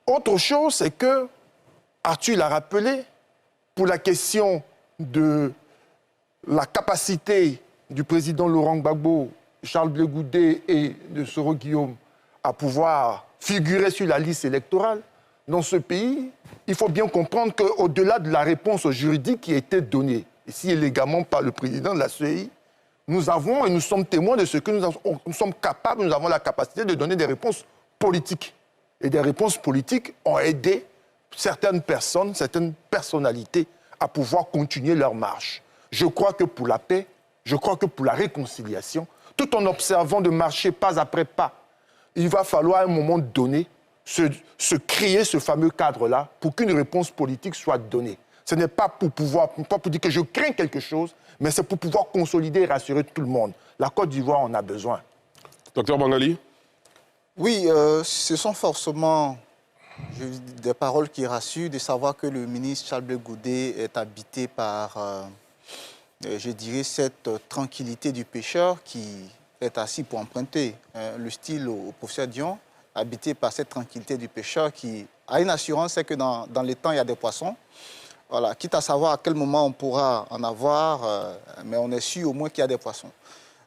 Autre chose, c'est que, Arthur l'a rappelé, pour la question de la capacité du président Laurent Gbagbo, Charles Blé Goudé et de Soro Guillaume à pouvoir figurer sur la liste électorale, dans ce pays, il faut bien comprendre qu'au-delà de la réponse juridique qui a été donnée, ici élégamment par le président de la CEI, nous avons et nous sommes témoins de ce que nous sommes capables, nous avons la capacité de donner des réponses politiques. Et des réponses politiques ont aidé certaines personnes, certaines personnalités à pouvoir continuer leur marche. Je crois que pour la paix, je crois que pour la réconciliation, tout en observant de marcher pas après pas, il va falloir à un moment donné se créer ce fameux cadre-là pour qu'une réponse politique soit donnée. Ce n'est pas pour dire que je crains quelque chose, mais c'est pour pouvoir consolider et rassurer tout le monde. La Côte d'Ivoire en a besoin. Docteur Bangali? Oui, ce sont forcément des paroles qui rassurent, de savoir que le ministre Charles Blé Goudé est habité par, je dirais, cette tranquillité du pêcheur qui est assis pour emprunter le style au professeur Dion, habité par cette tranquillité du pêcheur qui a une assurance, c'est que dans les temps, il y a des poissons. Voilà, quitte à savoir à quel moment on pourra en avoir, mais on est sûr au moins qu'il y a des poissons.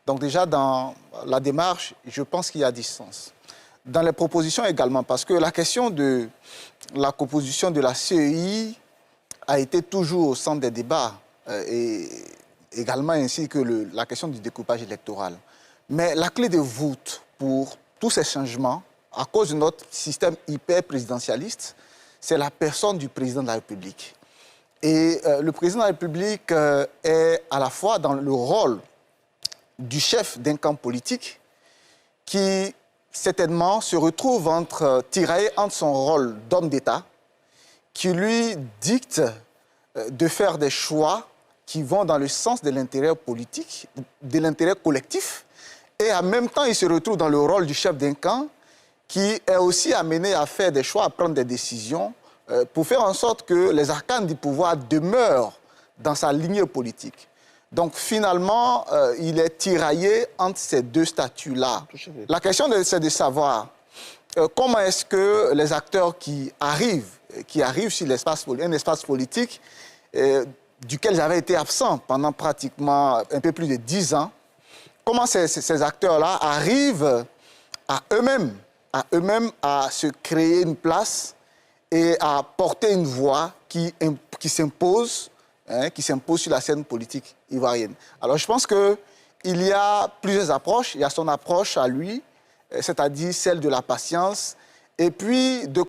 Donc déjà, dans la démarche, je pense qu'il y a distance. Dans les propositions également, parce que la question de la composition de la CEI a été toujours au centre des débats, et également ainsi que la question du découpage électoral. Mais la clé de voûte pour tous ces changements, à cause de notre système hyper présidentialiste, c'est la personne du président de la République. Et le président de la République est à la fois dans le rôle du chef d'un camp politique qui, certainement, se retrouve tiraillé entre son rôle d'homme d'État, qui lui dicte de faire des choix qui vont dans le sens de l'intérêt politique, de l'intérêt collectif, et en même temps, il se retrouve dans le rôle du chef d'un camp qui est aussi amené à faire des choix, à prendre des décisions pour faire en sorte que les arcanes du pouvoir demeurent dans sa lignée politique. Donc finalement, il est tiraillé entre ces deux statuts-là. La question, c'est de savoir comment est-ce que les acteurs qui arrivent sur un espace politique duquel j'avais été absent pendant pratiquement un peu plus de 10 ans, comment ces acteurs-là arrivent à eux-mêmes à se créer une place et à porter une voix qui s'impose sur la scène politique ivoirienne. Alors je pense qu'il y a plusieurs approches. Il y a son approche à lui, c'est-à-dire celle de la patience, et puis de